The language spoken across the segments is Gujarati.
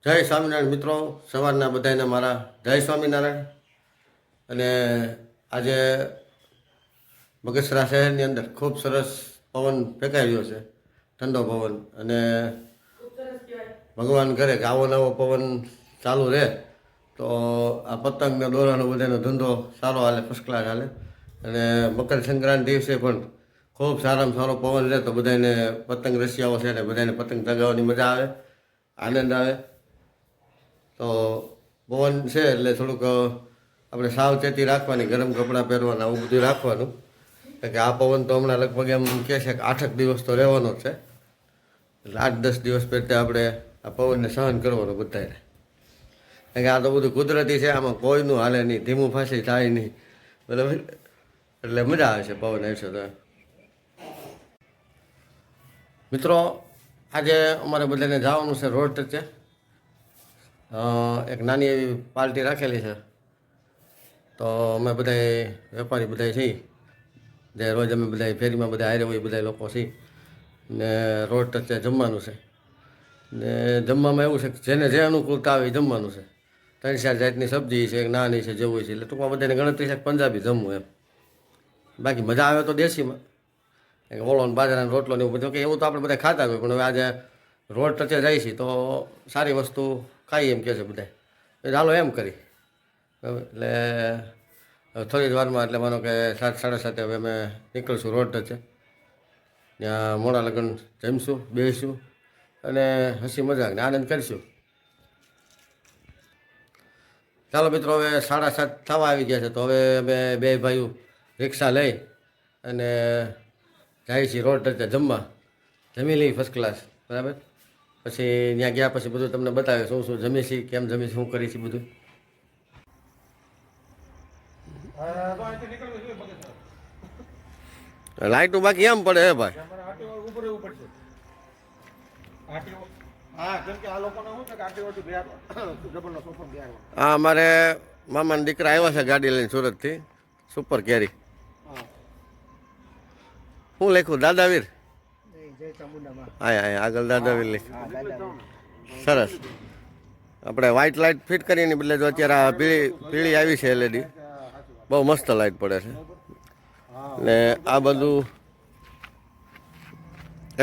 જય સ્વામિનારાયણ મિત્રો, સવારના બધાને મારા જય સ્વામિનારાયણ. અને આજે બગસરા શહેરની અંદર ખૂબ સરસ પવન ફેંકાઈ રહ્યો છે, ઠંડો પવન. અને ભગવાન કરે કે આવો નવો પવન ચાલુ રહે તો આ પતંગ ને દોરાનો બધાનો ધંધો સારો હાલે, ફર્સ્ટ ક્લાસ હાલે. અને મકર સંક્રાંતિ દિવસે પણ ખૂબ સારામાં સારો પવન રહે તો બધાને પતંગ રસિયાઓ છે ને બધાને પતંગ ચગાવવાની મજા આવે, આનંદ આવે. તો પવન છે એટલે થોડુંક આપણે સાવચેતી રાખવાની, ગરમ કપડાં પહેરવાના, આવું બધું રાખવાનું. કે આ પવન તો હમણાં લગભગ એમ કહે છે કે 8 દિવસ તો રહેવાનો જ છે. એટલે 8-10 દિવસ પહેલાં આપણે આ પવનને સહન કરવાનું બધાને. કારણ કે આ તો બધું કુદરતી છે, આમાં કોઈનું હાલે નહીં, ધીમું ફાંસી થાય નહીં, બરાબર. એટલે મજા આવે છે પવન આવશે તો. મિત્રો, આજે અમારે બધાને જવાનું છે રોડ ટચે. એક નાની એવી પાર્ટી રાખેલી છે. તો અમે બધા વેપારી બધા છીએ, જે રોજ અમે બધા ફેરીમાં બધા હારે હોય બધા લોકો છીએ. ને રોડ ટચે જમવાનું છે. ને જમવામાં એવું છે કે જેને જે અનુકૂળતા આવે એ જમવાનું છે. 3-4 જાતની સબ્જી છે, એક નાની છે, જેવું છે. એટલે ટૂંકમાં બધાને ગણતરી છે પંજાબી જમવું એમ. બાકી મજા આવે તો દેશીમાં ઓળો ને બાજરાનો રોટલો ને એવું બધું કે એવું તો આપણે બધા ખાતા હોય. પણ હવે આજે રોડ ટચે જાય છે તો સારી વસ્તુ ખાઈ એમ કહે છે બધા. ચાલો એમ કરી. એટલે થોડી જ વારમાં, એટલે માનો કે 7-7:30 હવે અમે નીકળશું રોડ ટચે. ત્યાં મોડા લગ્ન જમીશું, બેસીશું અને હસી મજાક ને આનંદ કરીશું. ચાલો મિત્રો, હવે 7:30 થવા આવી ગયા છે. તો હવે અમે બે ભાઈઓ રિક્ષા લઈ અને જાય છીએ રોડ ટચે જમવા. જમી લઈ ફર્સ્ટ ક્લાસ, બરાબર. પછી ત્યાં ગયા પછી બધું તમને બતાવે શું શું જમી છીએ, કેમ જમી, શું કરી છીએ બધું. લાઈટું બાકી એમ પડે હે ભાઈ. હા, અમારે મામાના દીકરા આવ્યા છે ગાડી લઈને સુરતથી, સુપર કેરી. શું લખ્યું? દાદાવીર. હા, આગળ દાદાવીર લખ્યું. સરસ. આપણે વ્હાઇટ લાઇટ ફિટ કરીને બદલે જો અત્યારે આ પીળી આવી છે LED, બહુ મસ્ત લાઇટ પડે છે. ને આ બધું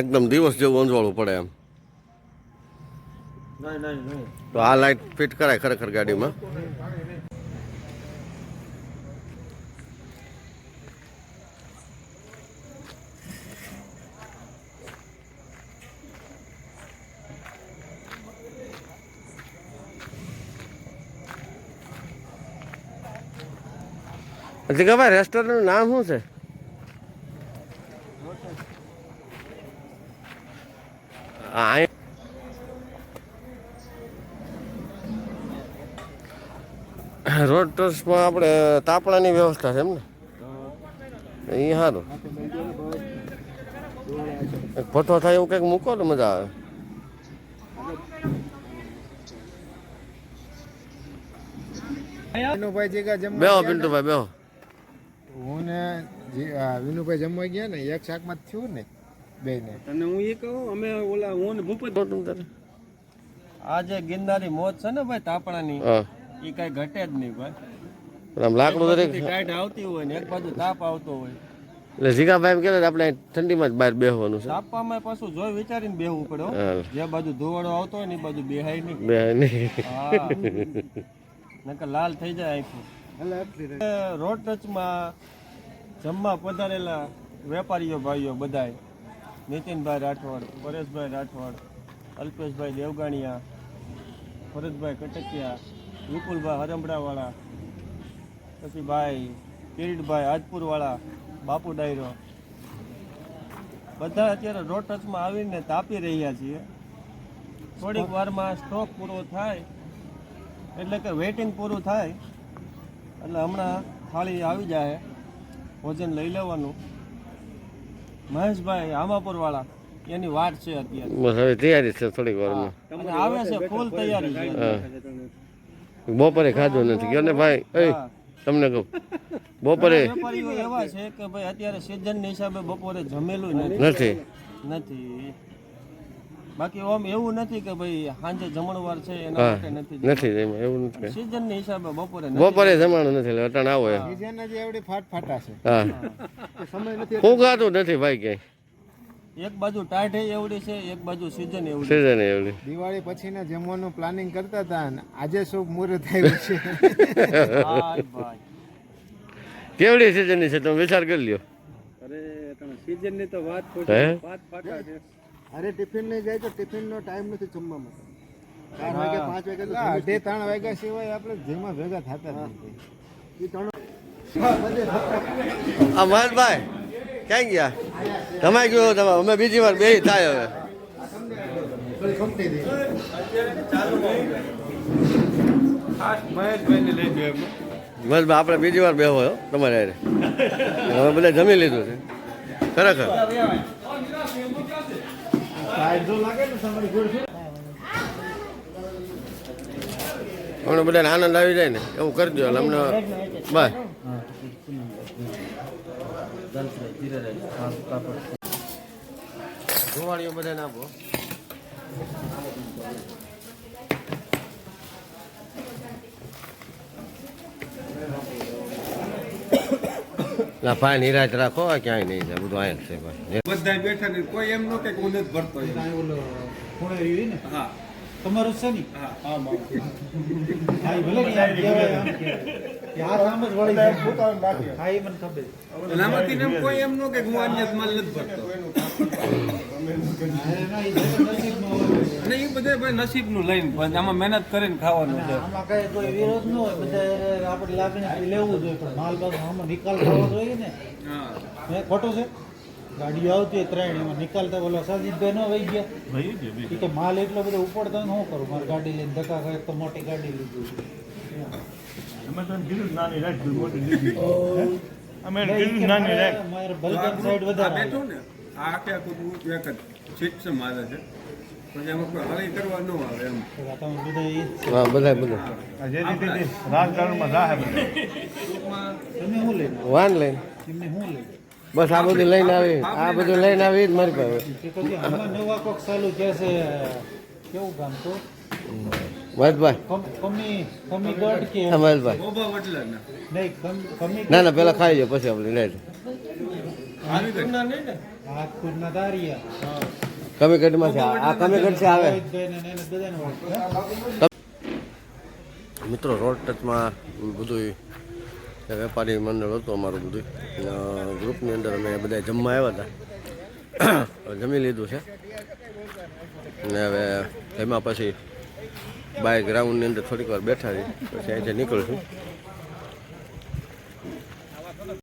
એકદમ દિવસ જેવું અંજવાળું પડે એમ. તો આ લાઇટ ફિટ કરાય ખરેખર ગાડીમાં. પછી કે ભાઈ રેસ્ટોરન્ટનું નામ શું છે? રોડ ટચમાં આપણે તાપણાની વ્યવસ્થા છે એમ ને? એ સારું. ફોટો થાય એવું કંઈક મૂકો તો મજા આવે. બેહો પિન્ટુભાઈ બેહો. હું ને વિનુભાઈ જમવા ગયા ને, એક શાકમાં થયું ને બે ને. અને હું એ કહું, અમે ઓલા હું ને ભૂપત આ જે ગિરનારી મોજ છે ને ભાઈ તાપણાની, એ કઈ ઘટે જ નહીં ભાઈ. આમ લાકડું દરેક ટાઈટ આવતી હોય ને એક બાજુ તાપ આવતો હોય. એટલે જીગાભાઈ એમ કે આપણે ઠંડીમાં જ બહાર બેસવાનું છે. તાપમાં પાછું જોઈ વિચારીને બેહવું પડે. જે બાજુ ધોવાડો આવતો હોય ને એ બાજુ બેહાય નહીં. નકર લાલ થઈ જાય આખું. રોડ ટચમાં જમવા પધારેલા વેપારીઓ ભાઈઓ બધાય, નીતિનભાઈ રાઠોડ, પરેશભાઈ રાઠોડ, અલ્પેશભાઈ દેવગાણીયા, ભરતભાઈ કટકિયા, વિપુલભાઈ હરમડાવાળા, પછી ભાઈ કિરીટભાઈ આજપુરવાળા, બાપુ ડાયરો, બધા અત્યારે રોડ ટચમાં આવીને તાપી રહ્યા છીએ. થોડીક વારમાં સ્ટોક પૂરો થાય એટલે કે વેઇટિંગ પૂરું થાય એટલે હમણાં થાળી આવી જાય, ભોજન લઈ લેવાનું. મહેશભાઈ આમાપુરવાળા, એની વાટ છે અત્યારે. બસ હવે તૈયારી છે થોડીક વારમાં. આવે છે, ફૂલ તૈયારી છે. બપોરે ખાધું નથી ગયો ને ભાઈ. તમને કહું, બપોરે વેપારીઓ એવા છે કે ભાઈ અત્યારે સિઝનના હિસાબે બપોરે જમેલું નથી. બાકી આમ એવું નથી કે ભાઈ સાંજે જમણવાર છે એના હા માટે નથી નથી એમાં એવું નથી સિઝનની હિસાબે બપોરે નથી. બપોરે જમવાનું નથી એટલે અટાણ આવો એમ બીજાના જે એવડી ફાટા છે હા સમય નથી ફૂંકાતું નથી ભાઈ ક્યાંય એક બાજુ ટાઢ એવડી છે એક બાજુ સિઝન એવડી સિઝન એવડી દિવાળી પછીના જમવાનું પ્લાનિંગ કરતા હતા અને આજે શુભ મુહૂર્ત આવ્યું છે હાય ભાઈ કેવડી સિઝનની છે તમે વિચાર કરી લ્યો અરે સિઝન ની તો વાત હે ફાટા છે અરે ટિફિન લઈ જાય તો ટિફિન નો ટાઈમ નથી જમવામાં 4 વાગે 5 વાગે 2-3 વાગ્યા સિવાય આપણે જેમાં ભેગા થતા જ નથી આ મહેશભાઈ ક્યાં ગયા તમે ગયો તમે અમે બીજી વાર બે થાય હવે મહેશભાઈ આપણે બીજી વાર બેહો હો તમારે હારે. હવે બધા જમી લીધું છે ખરેખર અમને બધાને આનંદ આવી જાય ને એવું કરજો એટલે અમને બસ ધોવાણીઓ બધાને આપો ના ભાઈ નિરાશ રાખો ક્યાંય નહીં જાય બધું અહીંયા જ છે ભાઈ બધા બેઠા ને કોઈ એમ નો કે હું નથી ભરતો એમ. હા તમારું છે ને હા હા ભલે ને યાર કહેવાય આમ કે યાર આમ જ વળી જાય. હા એ મને ખબર અને આમાંથી એમ કોઈ એમ નો કે હું અન્ય માલ નથી ભરતો હા, એના એ નસીબનું હોય. અને એ બધા ભાઈ નસીબ નું લઈને પણ આમાં મહેનત કરીને ખાવાનું છે. આમાં કઈ કોઈ વિરોધ ન હોય બધા આપણે લાગણી લેવું જોઈએ પણ માલ બાદ આમાં નિકાલ થવો જોઈએ ને હા હે ખોટું છે ગાડીઓ આવતી હોય 3 એમાં નિકાલ તો બોલો સાજીદભાઈ ન વહી ગયા એ તો માલ એટલો બધો ઉપડતો હોય ને શું કરું મારે ગાડી લઈને ધક્કા ખાય તો મોટી ગાડી લીધી મારે બલગન સાઈડ આ વધારે બેઠું ને આ આખે આખું એક જ સિસ્ટમ આવે છે પછી એમાં કોઈ હળી કરવા ન આવે એમ આવે. તમે બધા એ જ હા બધા બધા તમે શું લઈને વાન લઈને એમને શું લઈને બસ આ બધું લઈને આવી આ બધું લઈને આવી જ મારી પાસે કે પછી હમણાં નવા કોક ચાલુ છે કેવું ગામ તો મહેશભાઈ કમી ગઢ કે હા મહેશભાઈ ઓભા વટલા ને નહીં કમી ના ના પેલા ખાઈ લો પછી આપણે લઈ આવી ગઈ હાથપુરના દારિયા કમી કટમાં છે આ કમી કટ છે આવે રોહિતભાઈને ને એને બધાને ઓળખે. મિત્રો રોડ ટચમાં બધું વેપારી મંડળ હતું અમારું બધું ગ્રુપની અંદર અમે બધા જમવા આવ્યા હતા જમી લીધું છે ને હવે એમાં પછી બાય ગ્રાઉન્ડની અંદર થોડીક વાર બેઠા રહી પછી અહીંથી નીકળશું